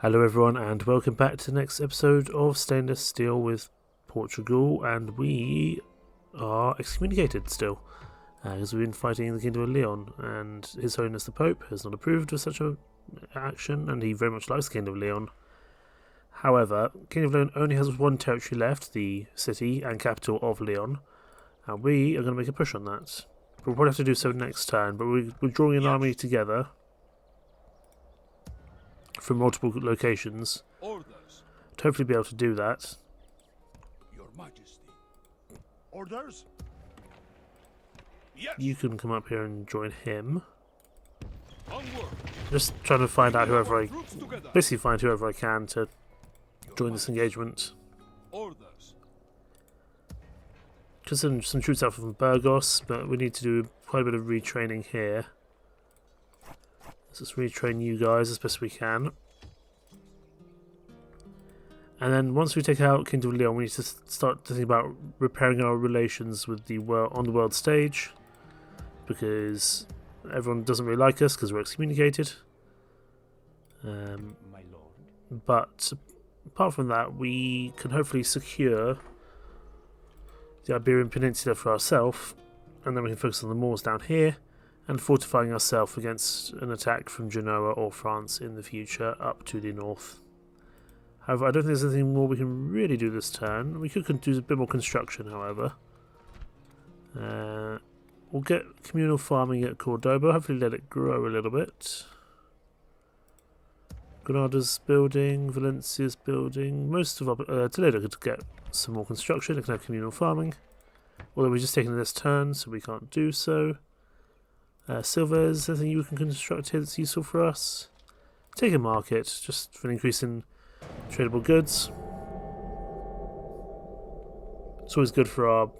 Hello everyone and welcome back to the next episode of Stainless Steel with Portugal, and we are excommunicated still as we've been fighting in the Kingdom of Leon, and His Holiness the Pope has not approved of such an action and he very much likes the Kingdom of Leon. However, Kingdom of Leon only has one territory left, the city and capital of Leon, and we are going to make a push on that. But we'll probably have to do so next turn, but we're drawing an army together from multiple locations Orders. to hopefully be able to do that. Your Majesty. Orders? Yes. You can come up here and join him. Onward. Just trying to find out whoever Troops together. basically find whoever I can to join this engagement. Orders. Just some troops out from Burgos, but we need to do quite a bit of retraining here. Let's just retrain you guys as best we can. And then once we take out Kingdom of Leon, we need to start to think about repairing our relations with the world on the world stage, because everyone doesn't really like us because we're excommunicated. My lord. But apart from that, we can hopefully secure the Iberian Peninsula for ourselves, and then we can focus on the Moors down here and fortifying ourselves against an attack from Genoa or France in the future up to the north. However, I don't think there's anything more we can really do this turn. We could do a bit more construction, however. We'll get communal farming at Cordoba, hopefully let it grow a little bit. Granada's building, Valencia's building. Most of our Toledo could get some more construction, it can have communal farming. Although we're just taking this turn, so we can't do so. Silvers, anything you can construct here that's useful for us? Take a market, just for an increase in tradable goods. It's always good for our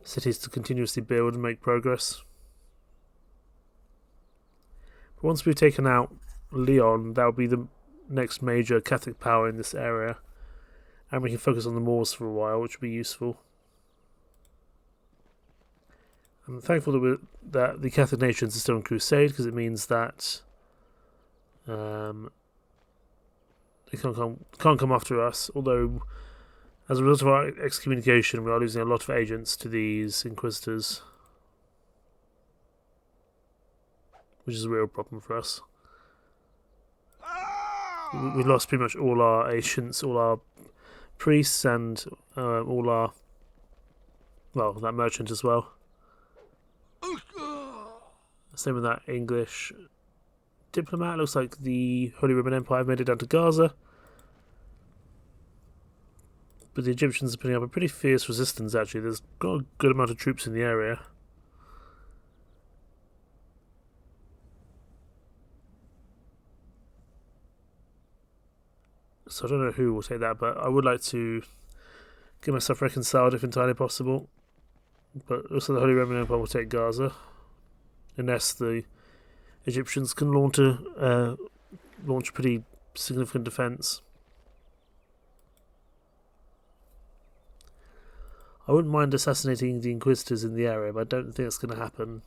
cities to continuously build and make progress. But once we've taken out Leon, that will be the next major Catholic power in this area, and we can focus on the Moors for a while, which will be useful. I'm thankful that the Catholic nations are still in crusade, because it means that they can't come after us, although as a result of our excommunication we are losing a lot of agents to these inquisitors, which is a real problem for us. We lost pretty much all our agents, all our priests, and all our, well, that merchant as well. Same with that English diplomat. Looks like the Holy Roman Empire made it down to Gaza, but the Egyptians are putting up a pretty fierce resistance. Actually, there's got a good amount of troops in the area. So I don't know who will take that, but I would like to get myself reconciled if entirely possible. But also the Holy Roman Empire will take Gaza, unless the Egyptians can launch a pretty significant defence. I wouldn't mind assassinating the Inquisitors in the area, but I don't think it's going to happen,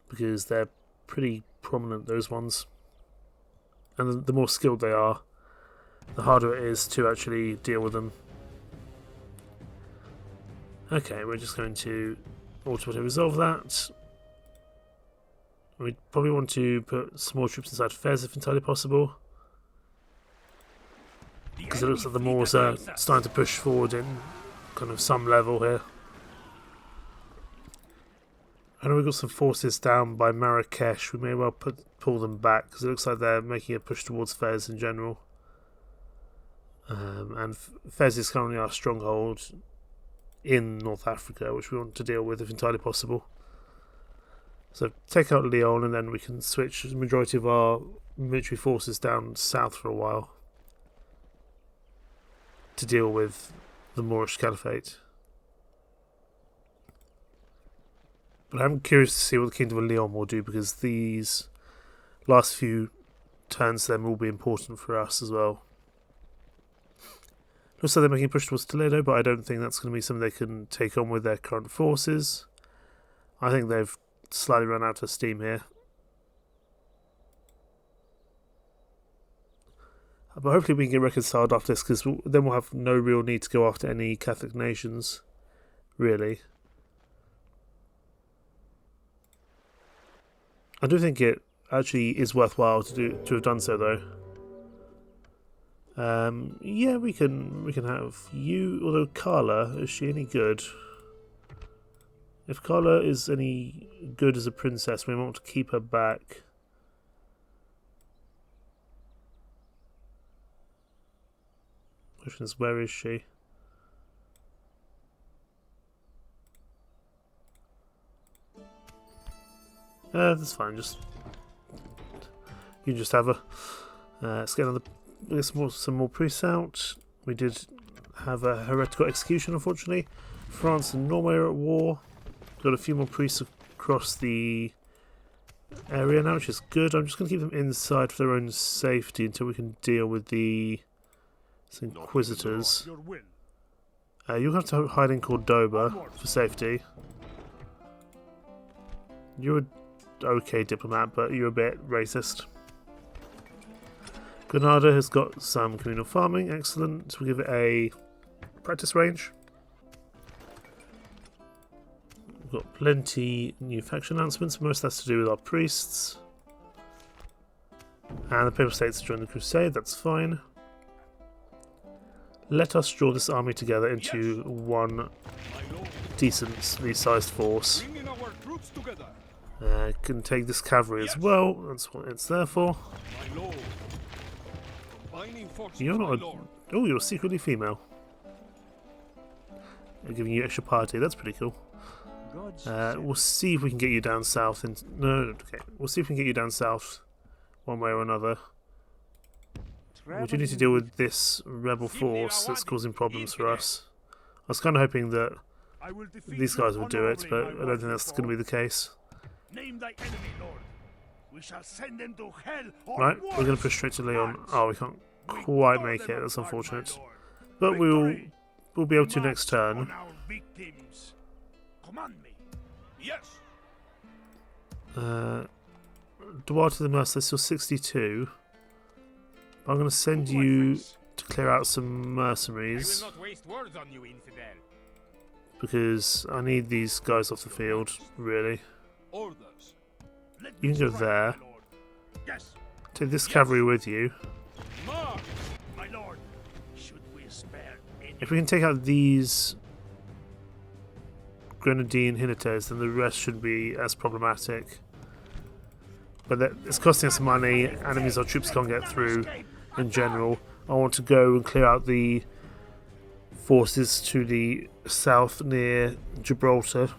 because they're pretty prominent, those ones. And the more skilled they are, the harder it is to actually deal with them. Okay, we're just going to automatically resolve that. We probably want to put some more troops inside Fez if entirely possible, because it looks like the Moors are starting to push forward in kind of some level here. I know we've got some forces down by Marrakesh. We may well pull them back, because it looks like they're making a push towards Fez in general. And Fez is currently our stronghold in North Africa, which we want to deal with if entirely possible. So take out Leon, and then we can switch the majority of our military forces down south for a while to deal with the Moorish Caliphate. But I'm curious to see what the Kingdom of Leon will do, because these last few turns then will be important for us as well. Looks like they're making a push towards Toledo, but I don't think that's going to be something they can take on with their current forces. I think they've slightly run out of steam here. But hopefully we can get reconciled after this, because then we'll have no real need to go after any Catholic nations, really. I do think it actually is worthwhile to have done so, though. Yeah, we can have you. Although Carla, is she any good? If Carla is any good as a princess, we want to keep her back. Question is, where is she? That's fine. Just you can just have her. Let's get some more priests out. We did have a heretical execution, unfortunately. France and Norway are at war. Got a few more priests across the area now, which is good. I'm just going to keep them inside for their own safety until we can deal with the Inquisitors. You'll have to hide in Cordoba for safety. You're an okay diplomat, but you're a bit racist. Granada has got some communal farming, excellent. We'll give it a practice range. We've got plenty new faction announcements, most that's to do with our priests. And the Papal States join the Crusade, that's fine. Let us draw this army together into one decently sized force. Can take this cavalry as well, that's what it's there for. You're not a... Oh, you're secretly female. They're giving you extra party, that's pretty cool. We'll see if we can get you down south. Okay. We'll see if we can get you down south one way or another. We do need to deal with this rebel force that's causing problems for us. I was kind of hoping that these guys would do it, but I don't think that's going to be the case. Name thy enemy, Lord. We shall send them to hell. Right, we're going to push straight to Leon. Oh, we can't quite make it. That's unfortunate. But we'll be able to next turn. Command me. Yes. Duarte the Merciless, you're 62. I'm going to send you to clear out some mercenaries. I will not waste words on you, infidel. Because I need these guys off the field, really. Orders. You can go there. Yes. Take this cavalry with you. March, my lord. Should we spare any? If we can take out these Grenadine Jinetes, then the rest shouldn't be as problematic. But it's costing us money, and it means our troops can't get through in general. I want to go and clear out the forces to the south near Gibraltar,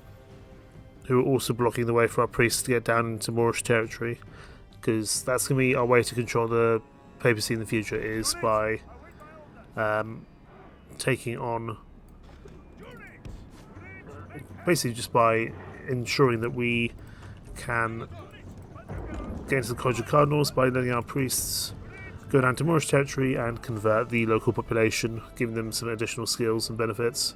who are also blocking the way for our priests to get down into Moorish territory, because that's going to be our way to control the papacy in the future, is by taking on, basically just by ensuring that we can get into the College of Cardinals by letting our priests go down to Moorish territory and convert the local population, giving them some additional skills and benefits.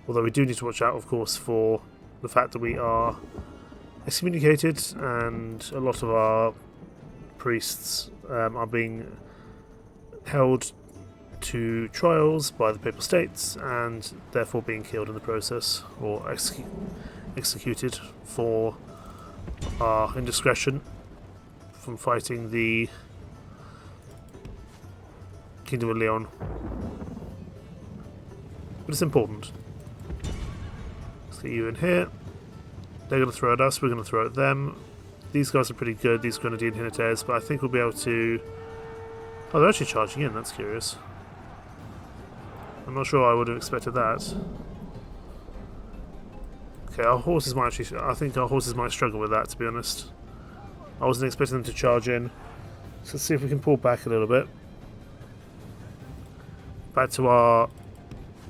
Although we do need to watch out, of course, for the fact that we are excommunicated and a lot of our priests are being held to trials by the Papal States and therefore being killed in the process, or executed for our indiscretion from fighting the Kingdom of Leon. But it's important. Let's get you in here. They're going to throw at us, we're going to throw at them. These guys are pretty good, these Grenadine Jinetes, but I think we'll be able to... Oh, they're actually charging in, that's curious. I'm not sure I would have expected that. Okay, our horses might actually... I think our horses might struggle with that, to be honest. I wasn't expecting them to charge in. So let's see if we can pull back a little bit. Back to our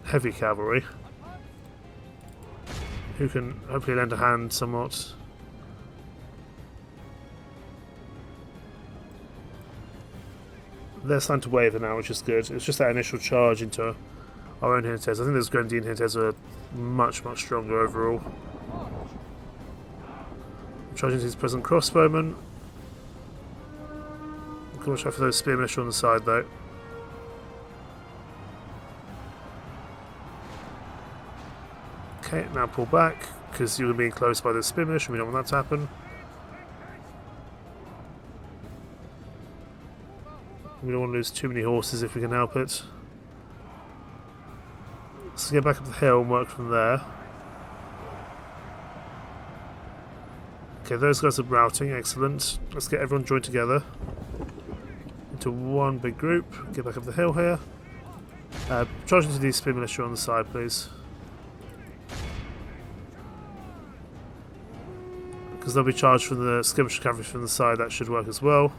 heavy cavalry, who can hopefully lend a hand somewhat. They're starting to waver now, which is good. It's just that initial charge into our own Jinetes. I think those Grenadine Jinetes are much, much stronger overall. Charging into his present crossbowman. Watch out for those spear militia on the side though. Okay, now pull back, because you're being closed by the spear militia, we don't want that to happen. We don't want to lose too many horses if we can help it. Let's get back up the hill and work from there. Okay, those guys are routing, excellent. Let's get everyone joined together into one big group. Get back up the hill here. Charge into these spear militia on the side, please. Because they'll be charged from the skirmish cavalry from the side, that should work as well.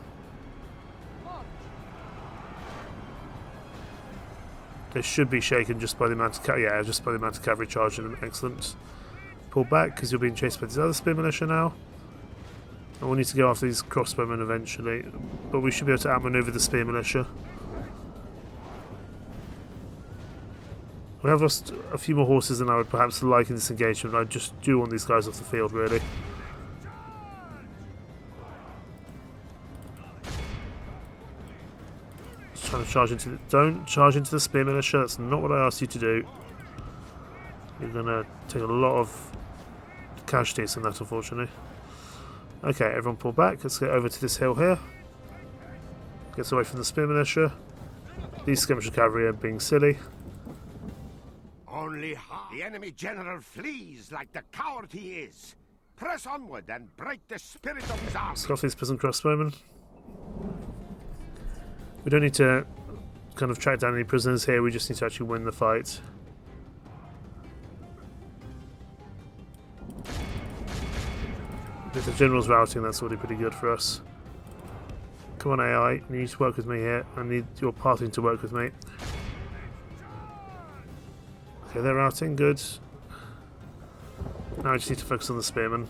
They should be shaken just by the amount of cavalry charging them. Excellent. Pull back because you're being chased by these other spear militia now. And we'll need to go after these crossbowmen eventually, but we should be able to outmaneuver the spear militia. We have lost a few more horses than I would perhaps like in this engagement. I just do want these guys off the field, really. Just trying to charge into the... Don't charge into the spear militia, that's not what I asked you to do. You're going to take a lot of casualties from that, unfortunately. Okay, everyone pull back. Let's get over to this hill here. Gets away from the spear militia. These skirmish cavalry are being silly. Only the enemy general flees like the coward he is. Press onward and break the spirit of his army. Let's go off these peasant crossbowmen. We don't need to kind of track down any prisoners here, we just need to actually win the fight. If the general's routing, that's already pretty good for us. Come on AI, you need to work with me here. I need your party to work with me. Okay, they're routing, good. Now I just need to focus on the spearmen.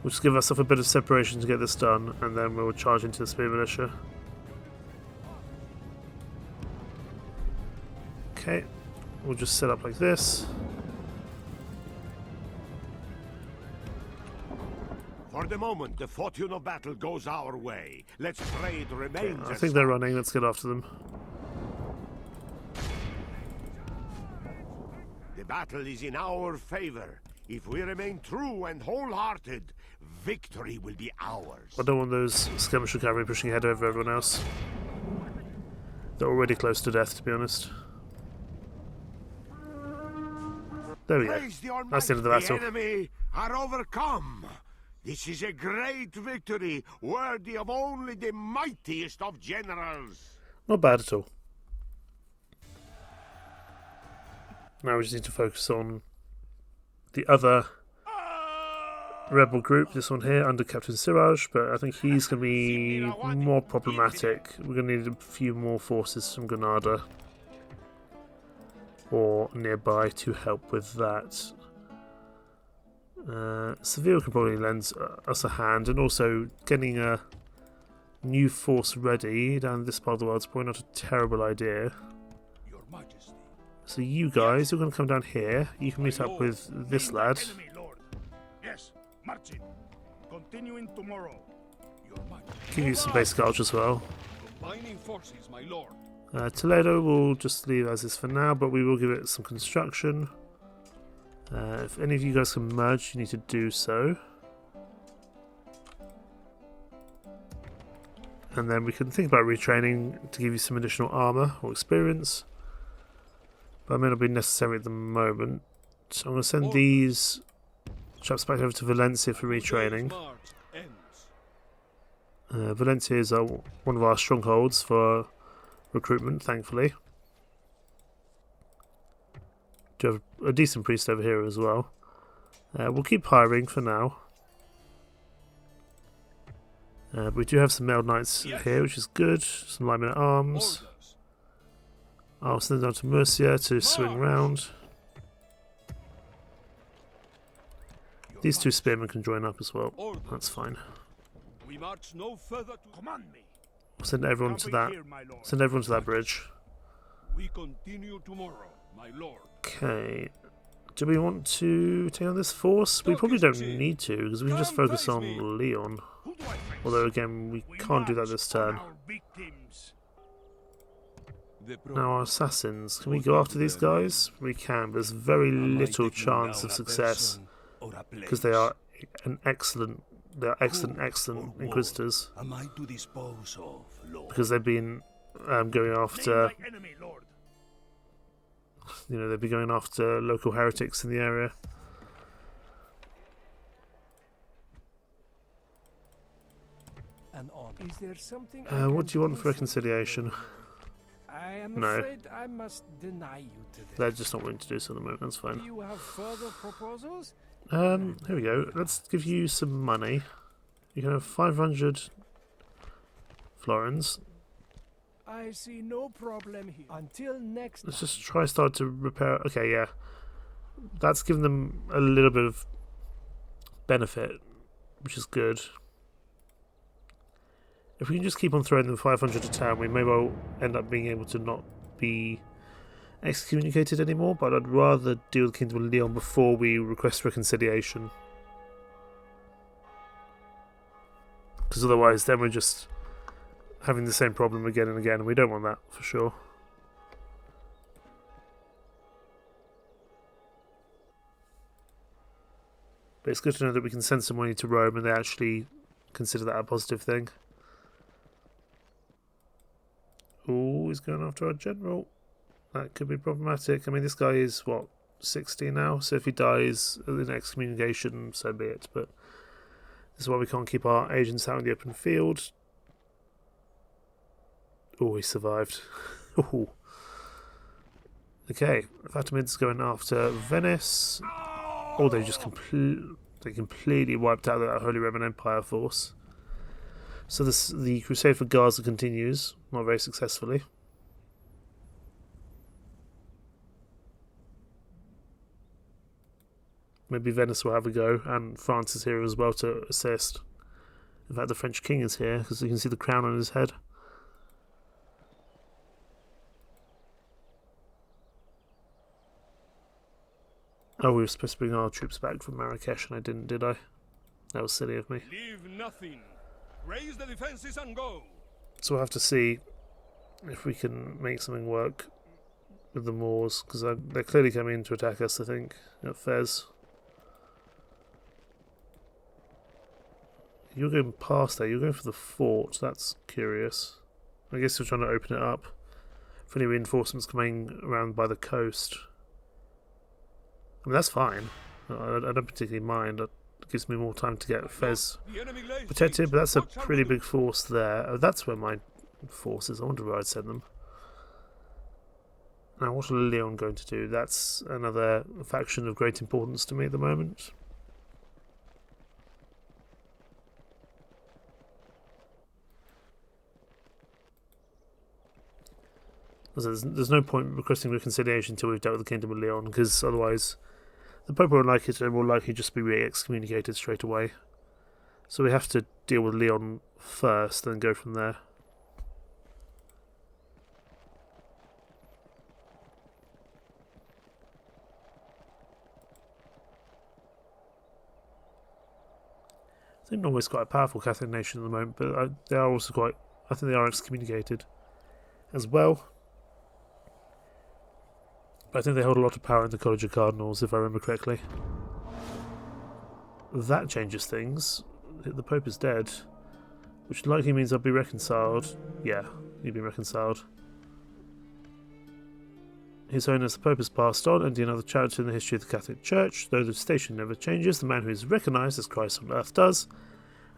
We'll just give ourselves a bit of separation to get this done, and then we'll charge into the spear militia. Okay, we'll just set up like this. For the moment, the fortune of battle goes our way. Let's pray it remains. Okay, I think they're running, let's get after them. The battle is in our favor. If we remain true and wholehearted, victory will be ours. I don't want those skirmisher cavalry pushing ahead over everyone else. They're already close to death, to be honest. There we go. That's the end of the battle. The enemy are overcome. This is a great victory, worthy of only the mightiest of generals. Not bad at all. Now we just need to focus on the other rebel group, this one here, under Captain Siraj, but I think he's going to be more problematic. We're going to need a few more forces from Granada or nearby to help with that. Seville can probably lend us a hand, and also getting a new force ready down this part of the world is probably not a terrible idea. Your Majesty. So you guys, you're going to come down here. You can meet up with this lad. Enemy, Lord. Yes, marching. Continuing tomorrow. Your Majesty. Give you some basic arch as well. Combining forces, my lord. Toledo will just leave as is for now, but we will give it some construction. If any of you guys can merge, you need to do so. And then we can think about retraining to give you some additional armour or experience. But it may not be necessary at the moment. So I'm going to send these chaps back over to Valencia for retraining. Valencia is one of our strongholds for recruitment, thankfully. Do have a decent priest over here as well. We'll keep hiring for now. We do have some mailed knights here, which is good. Some light men at arms. I'll send them down to Murcia to swing round. These two spearmen can join up as well. That's fine. We march no further to Command me. We'll send everyone to that. Send everyone to that bridge. We continue tomorrow, my lord. Okay. Do we want to take on this force? We probably don't need to, because we can just focus on Leon. Who do I face? Although again, we can't do that march this on turn. our victims. Now our assassins, can we go after these guys? We can, but there's very little chance of success because they are excellent inquisitors. Am I to dispose of, Lord? Because they've been going after, Name thy enemy, Lord. you know, they've been going after local heretics in the area. And on. Is there something What do you want for reconciliation? I am No. afraid I must deny you today. They're just not willing to do so at the moment, that's Do fine. you have further proposals? Here we go. Let's give you some money. You can have 500 florins. I see no problem here. Until next Let's time. just try start to repair. Okay, yeah. That's given them a little bit of benefit, which is good. If we can just keep on throwing them 500 a town, we may well end up being able to not be excommunicated anymore, but I'd rather deal with the Kingdom of Leon before we request reconciliation. Because otherwise then we're just having the same problem again and again, and we don't want that for sure. But it's good to know that we can send some money to Rome and they actually consider that a positive thing. Oh, he's going after our general. That could be problematic. I mean, this guy is, what, 60 now? So if he dies in excommunication, so be it. But this is why we can't keep our agents out in the open field. Oh, he survived. Ooh. Okay, Fatimid's going after Venice. Oh, they just completely wiped out that Holy Roman Empire force. So the crusade for Gaza continues, not very successfully. Maybe Venice will have a go, and France is here as well to assist. In fact, the French king is here, because you can see the crown on his head. Oh, we were supposed to bring our troops back from Marrakesh, and I didn't, did I? That was silly of me. Leave nothing. Raise the defenses and go. So we'll have to see if we can make something work with the Moors, because they're clearly coming in to attack us, I think, at Fez. You're going past there, you're going for the fort, that's curious. I guess you're trying to open it up for any reinforcements coming around by the coast. I mean, that's fine. I don't particularly mind. It gives me more time to get Fez protected, but that's a pretty big force there. Oh, that's where my force is. I wonder where I'd send them. Now, what are Leon going to do? That's another faction of great importance to me at the moment. There's no point requesting reconciliation until we've dealt with the Kingdom of Leon, because otherwise the Pope won't like it and will likely just be re-excommunicated straight away. So we have to deal with Leon first, then go from there. I think Norway's quite a powerful Catholic nation at the moment, but they are also quite... I think they are excommunicated as well. But I think they hold a lot of power in the College of Cardinals, if I remember correctly. That changes things. The Pope is dead, which likely means I'll be reconciled. Yeah, you've been reconciled. His Holiness the Pope has passed on, ending another chapter in the history of the Catholic Church. Though the station never changes, the man who is recognised as Christ on earth does.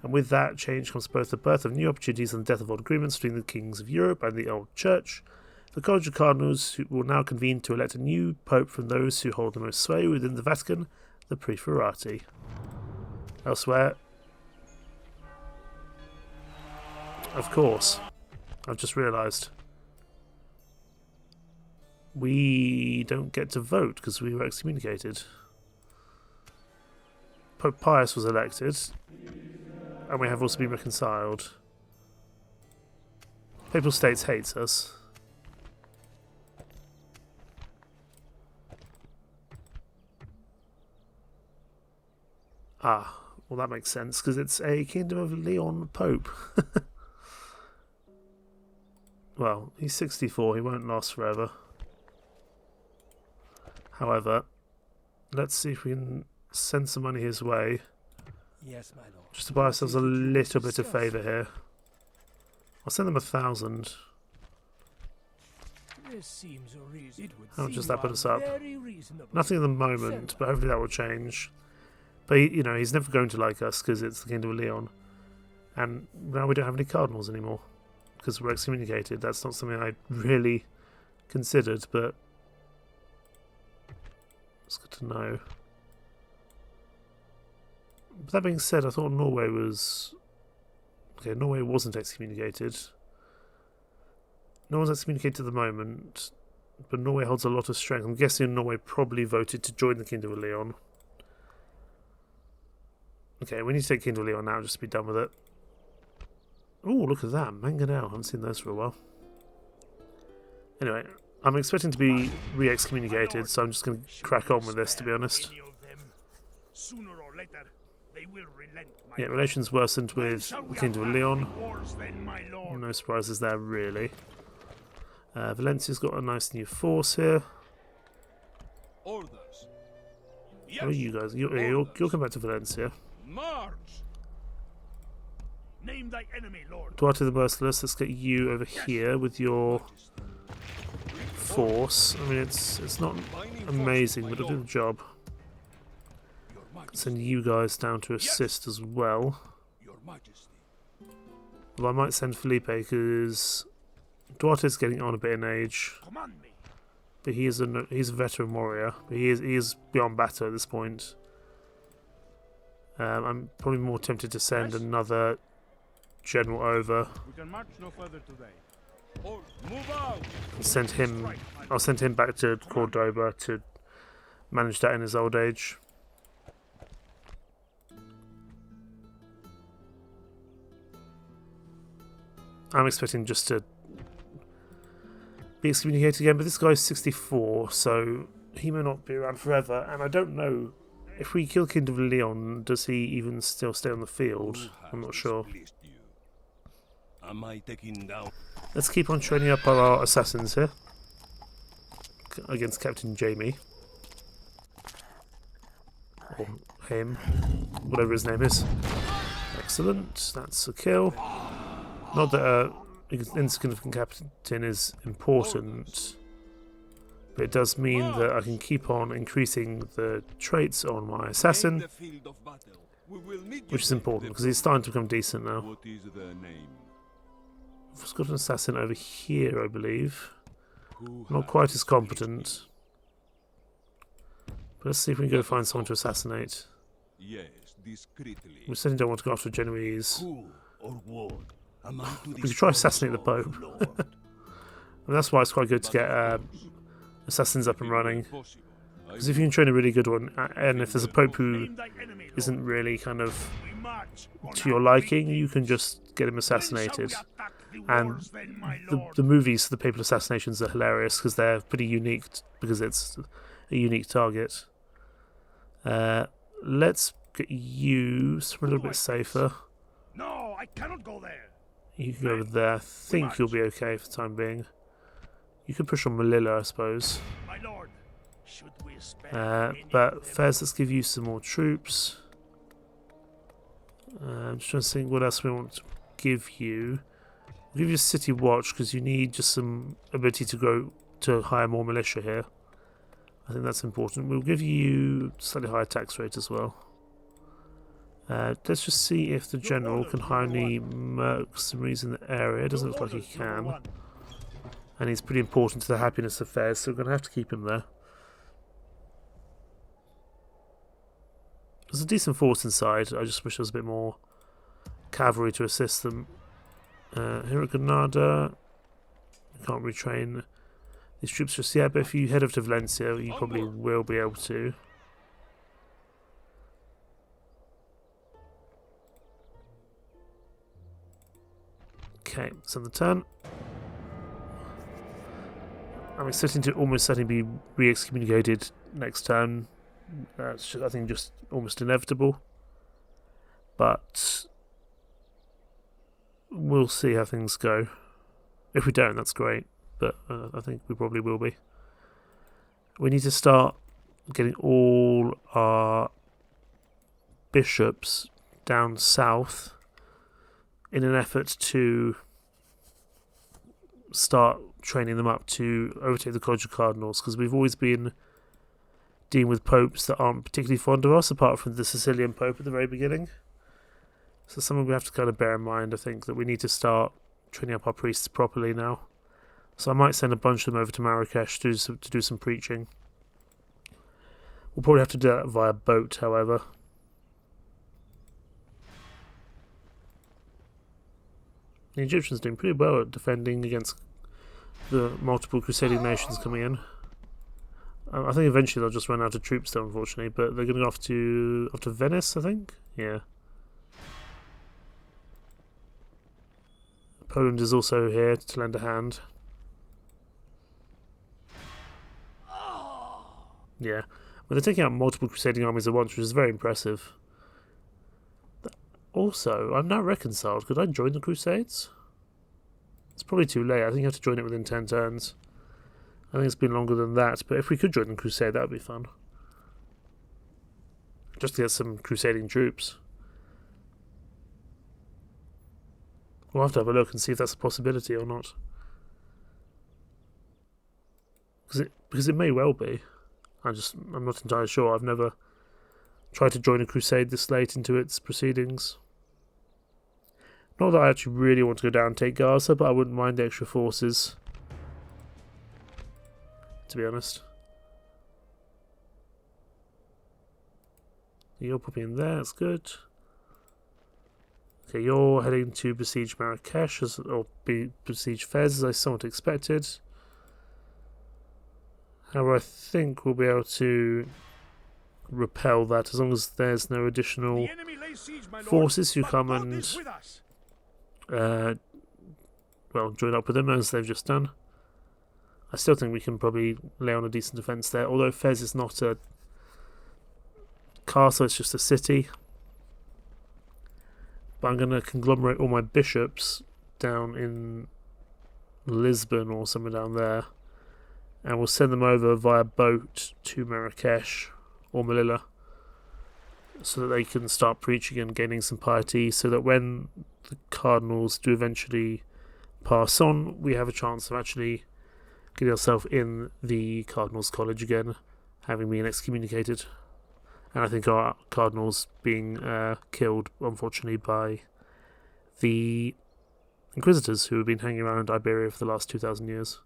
And with that change comes both the birth of new opportunities and the death of old agreements between the kings of Europe and the old Church. The College of Cardinals will now convene to elect a new Pope from those who hold the most sway within the Vatican, the Preferati. Elsewhere, of course, I've just realised, we don't get to vote because we were excommunicated. Pope Pius was elected, and we have also been reconciled. Papal States hates us. Ah, Well, that makes sense, because it's a Kingdom of Leon Pope. Well, he's 64, he won't last forever. However, let's see if we can send some money his way, Yes, my lord. just to buy ourselves a little bit of favour here. I'll send them 1,000. This seems reasonable. How much does that put us up? Nothing at the moment, but hopefully that will change. But, you know, he's never going to like us because it's the Kingdom of Leon. And now we don't have any cardinals anymore because we're excommunicated. That's not something I really considered, but it's good to know. But that being said, I thought Norway was... Okay, Norway wasn't excommunicated. No one's excommunicated at the moment, but Norway holds a lot of strength. I'm guessing Norway probably voted to join the Kingdom of Leon. Okay, we need to take Kingdom of Leon now just to be done with it. Oh, look at that. Mangonel. I haven't seen those for a while. Anyway, I'm expecting to be re-excommunicated, so I'm just going to crack on with this, to be honest. Sooner or later, they will relent, my Yeah, relations worsened with shall the we Kingdom of have Leon. any wars then, my lord? No surprises there, really. Valencia's got a nice new force here. Orders. Yes. How are you guys? You'll come back to Valencia. March. Name thy enemy, lord. Duarte the Merciless, let's get you over here with your force. I mean, it's not amazing, but it'll do the job. Your Majesty. Send you guys down to assist as well. Your Majesty. Well, I might send Felipe because Duarte's getting on a bit in age, Command me. but he's a veteran warrior. But he is beyond battle at this point. I'm probably more tempted to send another general over We can march no further today. Or move out. and send him. I'll send him back to Cordoba to manage that in his old age. I'm expecting just to be excommunicated again, but this guy's 64, so he may not be around forever, and I don't know if we kill Kingdom of Leon, does he even still stay on the field? I'm not sure. Am I taking down? Let's keep on training up our assassins here against Captain Jamie. Or him, whatever his name is. Excellent, that's a kill. Not that insignificant captain is important, but it does mean that I can keep on increasing the traits on my assassin, which is important because he's starting to become decent now. What is the name? I've got an assassin over here, I believe. Not quite as competent. But let's see if we can go find someone to assassinate. Yes, discreetly. We certainly don't want to go after Genoese. Who or what? Am I to We could try assassinating the dispose Pope. of, Lord? And that's why it's quite good to get assassins up and running. Possible. Because if you can train a really good one, and if there's a Pope who Name thy enemy, lord. isn't really kind of We march on to your our liking, feet. you can just get him When shall assassinated. we attack the And wars then, my The lord? movies, the papal assassinations are hilarious because they're pretty unique, because it's a unique target. Let's get you somewhere a little bit safer. No, I cannot go there. You can go over there. I think you'll be okay for the time being. You can push on Melilla, I suppose. My lord, should we spare any But of them? Fez, let's give you some more troops. I'm just trying to think what else we want to give you. We'll give you a city watch because you need just some ability to grow to hire more militia here. I think that's important. We'll give you slightly higher tax rate as well. Let's just see if the general can hire any mercenaries in the area. It doesn't look like he can. And he's pretty important to the happiness of Fez, so we're going to have to keep him there. There's a decent force inside. I just wish there was a bit more cavalry to assist them. Here at Granada, you can't retrain these troops just yet, but if you head over to Valencia, you probably will be able to. Okay, it's on the turn. I'm expecting to almost certainly be re-excommunicated next turn. That's, I think, just almost inevitable. but we'll see how things go. If we don't, that's great, but I think we probably will be. We need to start getting all our bishops down south in an effort to start training them up to overtake the College of Cardinals, because we've always been dealing with popes that aren't particularly fond of us, apart from the Sicilian Pope at the very beginning. So something we have to kind of bear in mind, I think, that we need to start training up our priests properly now. So I might send a bunch of them over to Marrakesh to do some preaching. We'll probably have to do that via boat, however. The Egyptians are doing pretty well at defending against the multiple crusading nations coming in. I think eventually they'll just run out of troops though, unfortunately, but they're going to go off to Venice, I think? Yeah. Poland is also here to lend a hand. Yeah. Well, they're taking out multiple crusading armies at once, which is very impressive. Also, I'm now reconciled. Could I join the Crusades? It's probably too late. I think you have to join it within 10 turns. I think it's been longer than that, but if we could join the Crusade, that would be fun. Just to get some crusading troops. We'll have to have a look and see if that's a possibility or not. Because it may well be. I'm not entirely sure. I've never tried to join a crusade this late into its proceedings. Not that I actually really want to go down and take Gaza, but I wouldn't mind the extra forces, to be honest. You're popping in there, that's good. Okay, you're heading to besiege Marrakesh, or besiege Fez, as I somewhat expected. However, I think we'll be able to repel that as long as there's no additional forces who come and join up with them as they've just done. I still think we can probably lay on a decent defence there, although Fez is not a castle, it's just a city. But I'm going to conglomerate all my bishops down in Lisbon or somewhere down there, and we'll send them over via boat to Marrakesh or Melilla so that they can start preaching and gaining some piety, so that when the cardinals do eventually pass on, we have a chance of actually getting ourselves in the Cardinals' College again, having been excommunicated. And I think our cardinals being killed, unfortunately, by the inquisitors who have been hanging around Iberia for the last 2,000 years.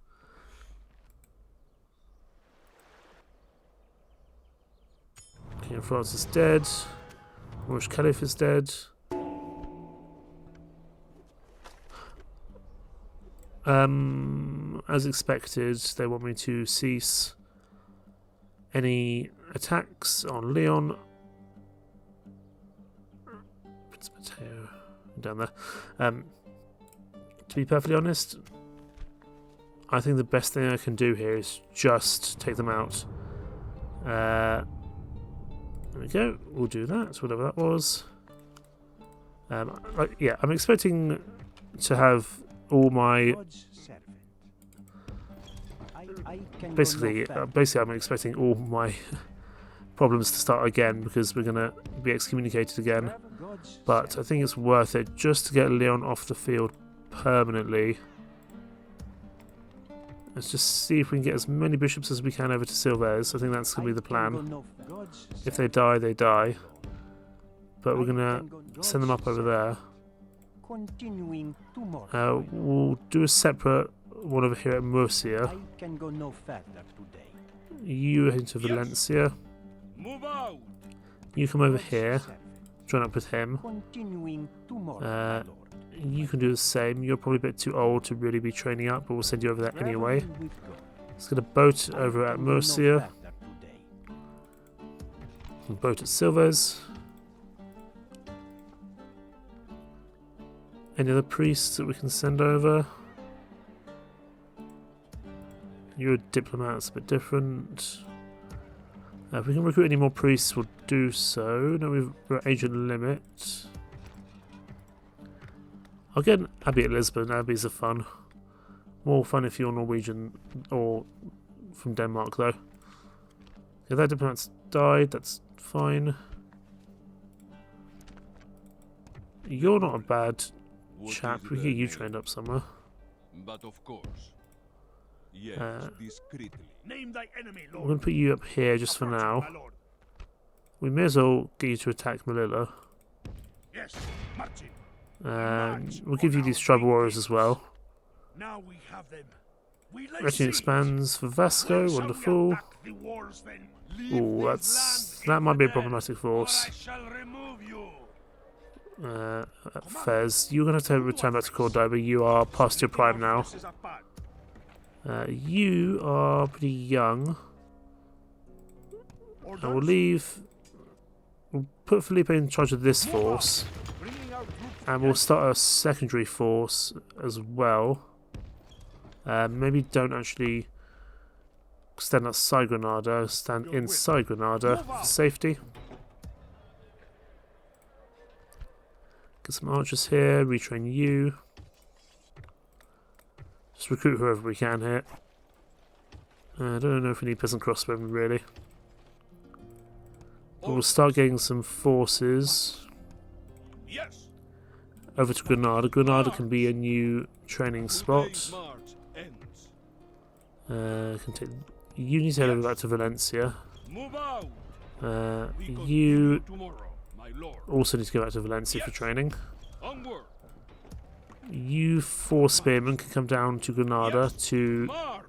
King of France is dead. Moorish Caliph is dead. As expected, they want me to cease any attacks on Leon. Prince Matteo down there. To be perfectly honest, I think the best thing I can do here is just take them out. There we go. We'll do that, whatever that was. Yeah, I'm expecting to have all my basically I'm expecting all my problems to start again, because we're gonna be excommunicated again. But I think it's worth it just to get Leon off the field permanently. Let's just see if we can get as many bishops as we can over to Silves. I think that's gonna be the plan. If they die, they die. But we're gonna send them up over there. We'll do a separate one over here at Murcia. You head to Valencia. You come over here, join up with him. You can do the same. You're probably a bit too old to really be training up, but we'll send you over there anyway. Let's get a boat over at Murcia. A boat at Silves. Any other priests that we can send over? You're a diplomat, it's a bit different. If we can recruit any more priests, we'll do so. No, we're at agent limit. I'll get an Abbey at Lisbon. Abbeys are fun. More fun if you're Norwegian or from Denmark, though. Yeah, that diplomat's died. That's fine. You're not a bad chap. We can get you trained up somewhere. But of course. Yes, discreetly. Name thy enemy, I'm going to put you up here just for now. We may as well get you to attack Melilla. Yes, marching. We'll give you these tribal warriors as well. Now we have them. We lay Retinue siege. expands for Vasco. When shall we Wonderful. attack the walls, then? Ooh, that might be a problematic force. I shall remove you. Fez, you're going to have to return back to Cordoba. You are past your prime now. You are pretty young. I will leave. We'll put Felipe in charge of this force. And we'll start a secondary force as well. Maybe don't actually stand outside Granada, stand inside Granada for safety. Get some archers here, retrain you. Just recruit whoever we can here. I don't know if we need peasant crossbowmen really. But we'll start getting some forces Yes. over to Granada. Granada can be a new training spot. Can take, you need to head over back to Valencia. Move out. You Tomorrow, my lord. also need to go back to Valencia for training. Onward. You 4 spearmen can come down to Granada to March.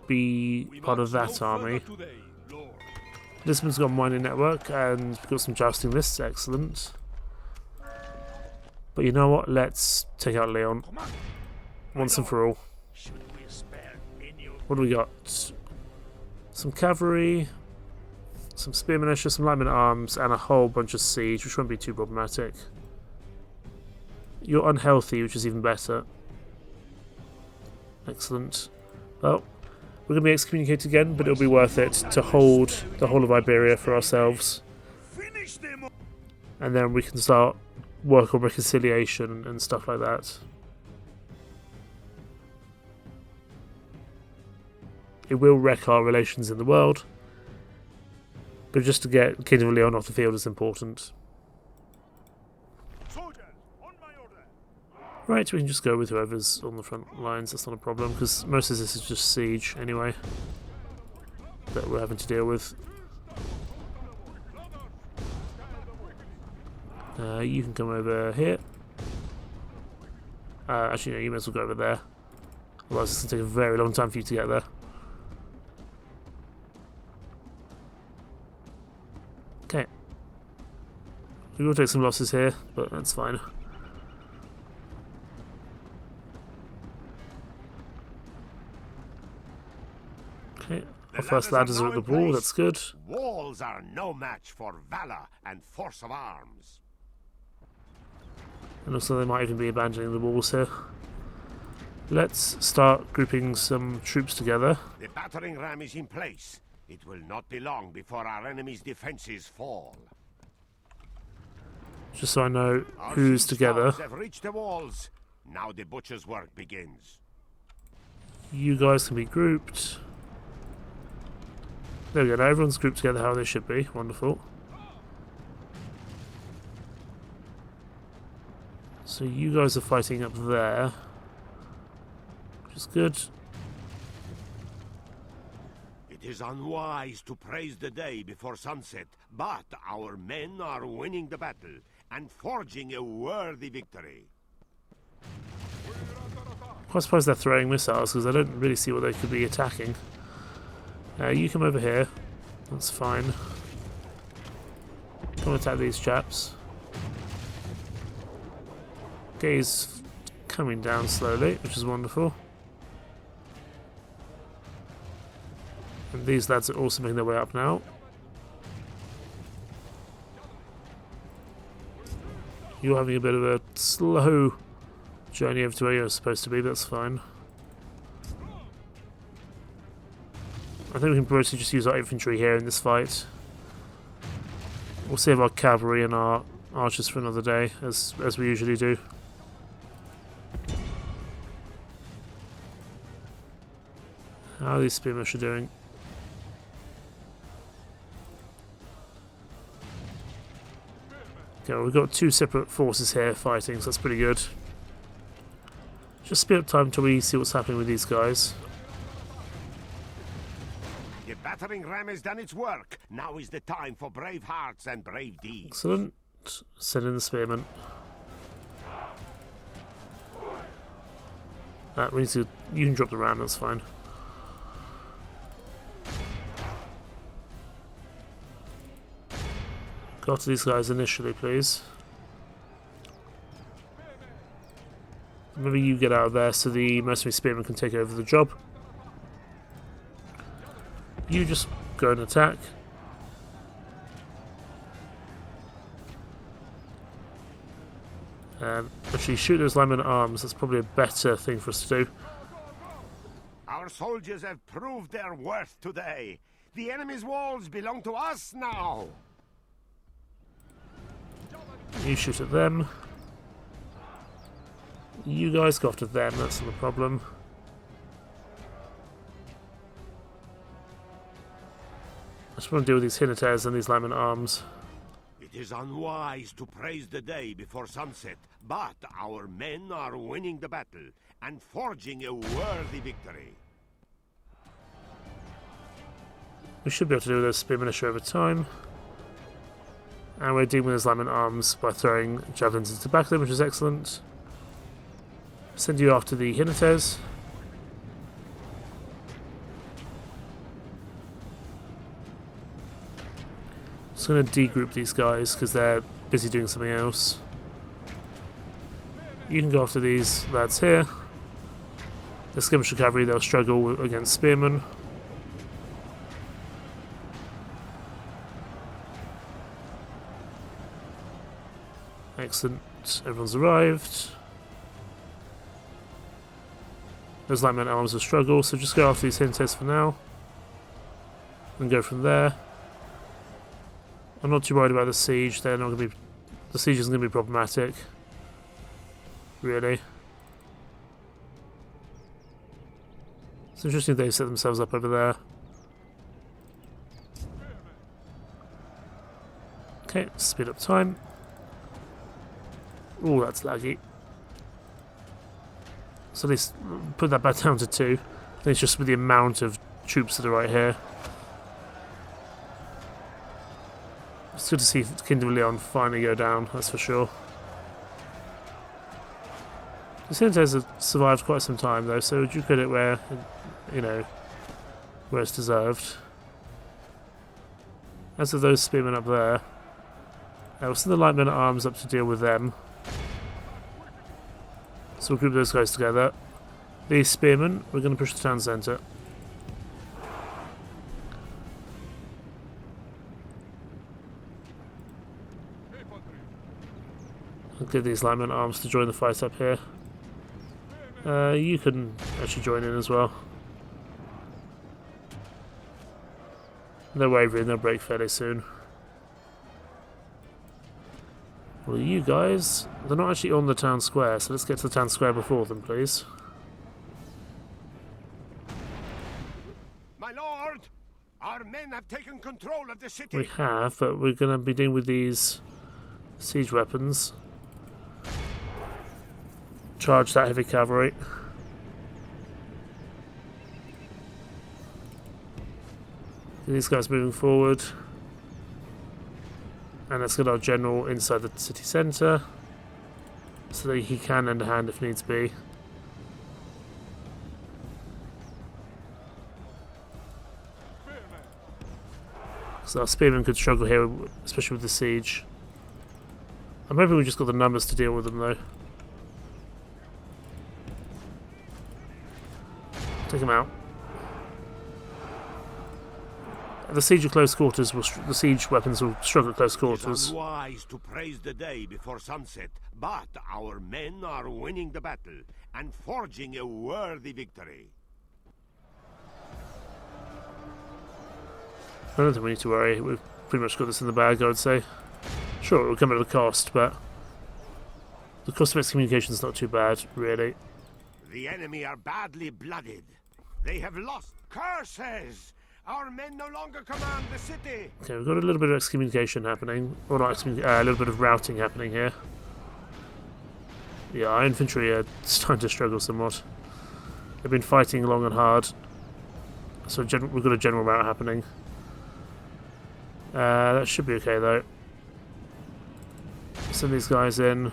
be part of that army. Today, lord. Lisbon's got a mining network and we've got some jousting lists, excellent. But you know what, let's take out Leon once and for all. What do we got? Some cavalry, some spear militia, some light men at arms, and a whole bunch of siege, which won't be too problematic. You're unhealthy, which is even better. Excellent. Well, we're going to be excommunicated again, but it'll be worth it to hold the whole of Iberia for ourselves. And then we can start work on reconciliation and stuff like that. It will wreck our relations in the world, but just to get Kingdom of Leon off the field is important. Right, we can just go with whoever's on the front lines, that's not a problem, because most of this is just siege anyway that we're having to deal with. You can come over here. Actually, no, you may as well go over there. Otherwise it's going to take a very long time for you to get there. Okay. We will take some losses here, but that's fine. Okay, our first ladders are at the wall, that's good. Walls are no match for valor and force of arms. And also they might even be abandoning the walls here. Let's start grouping some troops together. The battering ram is in place. It will not be long before our enemy's defenses fall. Just so I know Our who's siege together. towers have reached the walls. Now the butcher's work begins. You guys can be grouped. There we go, now everyone's grouped together how they should be. Wonderful. So you guys are fighting up there, which is good. It is unwise to praise the day before sunset, but our men are winning the battle and forging a worthy victory. I suppose they're throwing missiles because I don't really see what they could be attacking. You come over here. That's fine. Come attack these chaps. Okay, he's coming down slowly, which is wonderful. And these lads are also making their way up now. You're having a bit of a slow journey over to where you're supposed to be, but that's fine. I think we can probably just use our infantry here in this fight. We'll save our cavalry and our archers for another day, as we usually do. How are these spearmen doing? Okay, well, we've got two separate forces here fighting, so that's pretty good. Just speed up time until we see what's happening with these guys. The battering ram has done its work. Now is the time for brave hearts and brave deeds. Excellent. Send in the spearmen. We need to. You can drop the ram. That's fine. Go to these guys initially, please. Maybe you get out of there so the mercenary spearmen can take over the job. You just go and attack. Actually, shoot those linemen at arms. That's probably a better thing for us to do. Our soldiers have proved their worth today. The enemy's walls belong to us now. You shoot at them. You guys go after them. That's not a problem. I just want to deal with these Hinaters and these linemen at arms. It is unwise to praise the day before sunset, but our men are winning the battle and forging a worthy victory. We should be able to do this spear militia over time. And we're dealing with his linemen at arms by throwing javelins into the back of them, which is excellent. Send you after the Hinaters. Just going to degroup these guys because they're busy doing something else. You can go after these lads here. The skirmish cavalry, they'll struggle against spearmen. Excellent. Everyone's arrived. Those linemen at arms will struggle, so just go after these Hinaters for now. And go from there. I'm not too worried about the siege. They're not going to be. The siege isn't going to be problematic. Really. It's interesting they've set themselves up over there. Okay, speed up time. Oh, that's laggy. So at least put that back down to 2. I think it's just with the amount of troops that are right here. It's good to see the Kingdom of Leon finally go down, that's for sure. The Senators have survived quite some time though, so due credit where, you know, where it's deserved. As of those spearmen up there, we'll send the light men at arms up to deal with them. So we'll group those guys together. These spearmen, we're going to push the town centre. I'll give these linemen arms to join the fight up here. You can actually join in as well. They're wavering, they'll break fairly soon. Well, you guys, they're not actually on the town square, so let's get to the town square before them, please. My lord, our men have taken control of the city. We have, but we're going to be dealing with these siege weapons. Charge that heavy cavalry. These guys moving forward. And let's get our general inside the city centre so that he can lend a hand if needs be. So our spearmen could struggle here, especially with the siege. I'm hoping we just got the numbers to deal with them though. Take them out. The siege of close quarters will. The siege weapons will struggle at close quarters. It is unwise to praise the day before sunset, but our men are winning the battle and forging a worthy victory. I don't think we need to worry. We've pretty much got this in the bag, I would say. Sure, it will come at a cost, but the cost of excommunication is not too bad, really. The enemy are badly blooded. They have lost. Curses! Our men no longer command the city. Okay, we've got a little bit of excommunication happening. Or not a little bit of routing happening here. Yeah, our infantry are starting to struggle somewhat. They've been fighting long and hard. So we've got a general rout happening. That should be okay though. Send these guys in.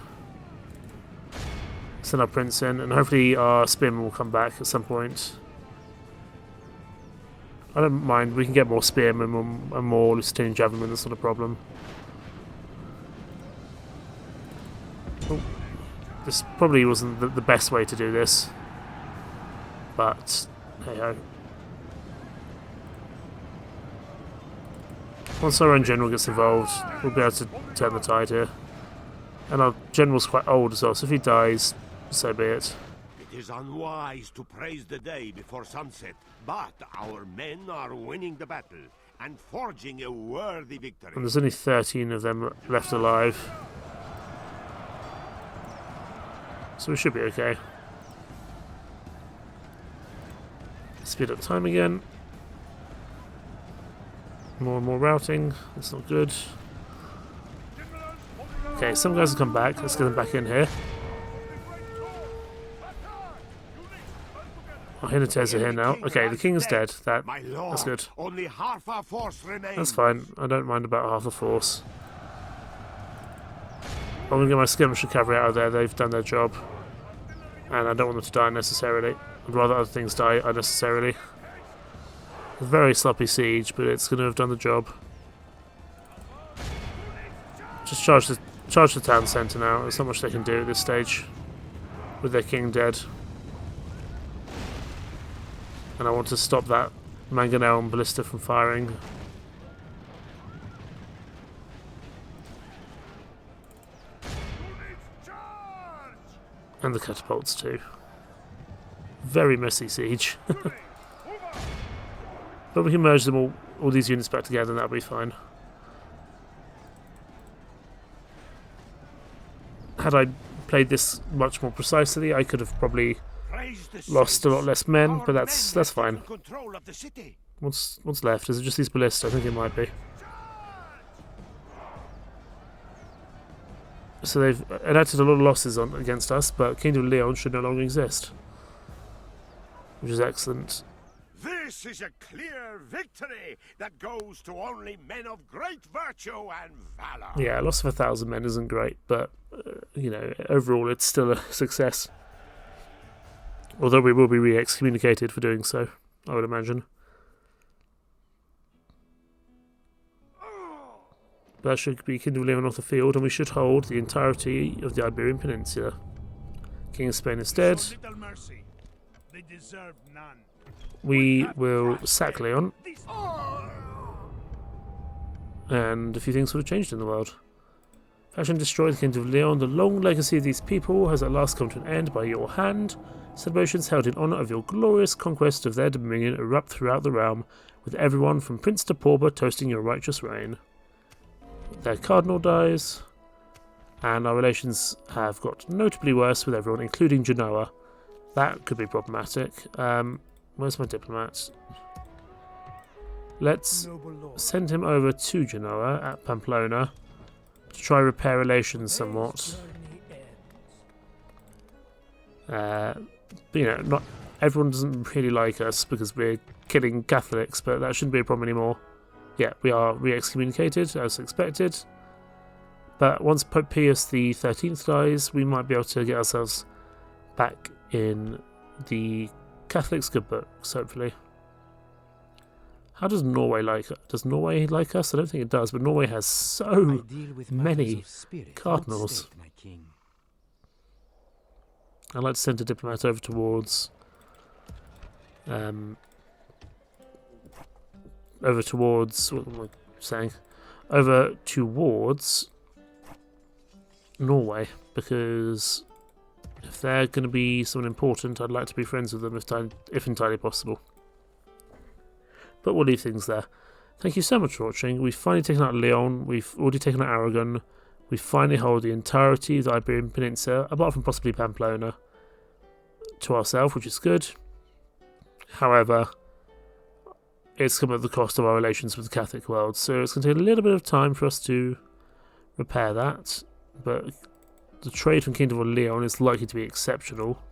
Send our prince in, and hopefully our spearmen will come back at some point. I don't mind, we can get more spearmen and more Lusitanian javelin, that's not a problem. Oh, this probably wasn't the best way to do this, but hey ho. Once our own general gets involved, we'll be able to turn the tide here. And our general's quite old as well, so if he dies, so be it. It is unwise to praise the day before sunset, but our men are winning the battle and forging a worthy victory. And there's only 13 of them left alive. So we should be okay. Speed up time again. More and more routing. That's not good. Okay, some guys have come back. Let's get them back in here. Our Hinaters are here now. Okay, the king is dead. That's good. Only half our force remains. That's fine. I don't mind about half the force. I'm going to get my skirmisher cavalry out of there. They've done their job. And I don't want them to die unnecessarily. I'd rather other things die unnecessarily. A very sloppy siege, but it's going to have done the job. Just charge the town centre now. There's not much they can do at this stage. With their king dead. And I want to stop that mangonel and ballista from firing. And the catapults too. Very messy siege. But we can merge them all these units back together and that'll be fine. Had I played this much more precisely, I could have probably lost a lot less men, but that's fine. What's left? Is it just these ballista? I think it might be. So they've enacted a lot of losses against us, but Kingdom of Leon should no longer exist. Which is excellent. This is a clear victory that goes to only men of great virtue and valor. Yeah, a loss of 1,000 men isn't great, but, you know, overall it's still a success. Although we will be re-excommunicated for doing so, I would imagine. That should be Kingdom of Leon off the field, and we should hold the entirety of the Iberian Peninsula. King of Spain is dead. They deserve none. We will sack Leon. And a few things would have changed in the world. Faction destroyed the Kingdom of Leon. The long legacy of these people has at last come to an end by your hand. Celebrations held in honour of your glorious conquest of their dominion erupt throughout the realm, with everyone from prince to pauper toasting your righteous reign. Their cardinal dies, and our relations have got notably worse with everyone, including Genoa. That could be problematic. Where's my diplomat? Let's send him over to Genoa at Pamplona to try repair relations somewhat. But you know, not everyone doesn't really like us because we're killing Catholics, but that shouldn't be a problem anymore. Yeah, we are re-excommunicated as expected. But once Pope Pius XIII dies, we might be able to get ourselves back in the Catholics' good books, hopefully. How does Norway like us? Does Norway like us? I don't think it does, but Norway has so many cardinals. I'd like to send a diplomat over towards what am I saying? Over towards Norway, because if they're going to be someone important, I'd like to be friends with them if entirely possible. But we'll leave things there. Thank you so much for watching. We've finally taken out Leon, we've already taken out Aragon, we finally hold the entirety of the Iberian Peninsula, apart from possibly Pamplona, to ourselves, which is good. However, it's come at the cost of our relations with the Catholic world, so it's going to take a little bit of time for us to repair that. But the trade from Kingdom of Leon is likely to be exceptional,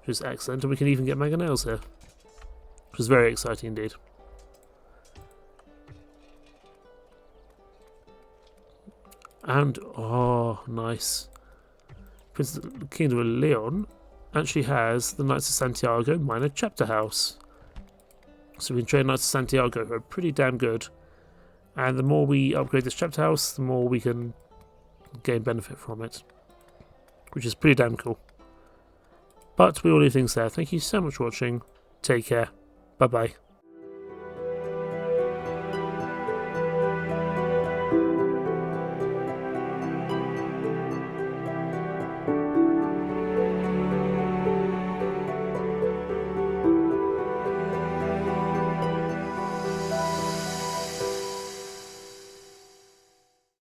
which is excellent, and we can even get mangonels here, which is very exciting indeed. And, oh, nice. The Kingdom of Leon actually has the Knights of Santiago minor chapter house. So we can trade Knights of Santiago, who are pretty damn good. And the more we upgrade this chapter house, the more we can gain benefit from it, which is pretty damn cool. But we will leave things there. Thank you so much for watching. Take care. Bye bye.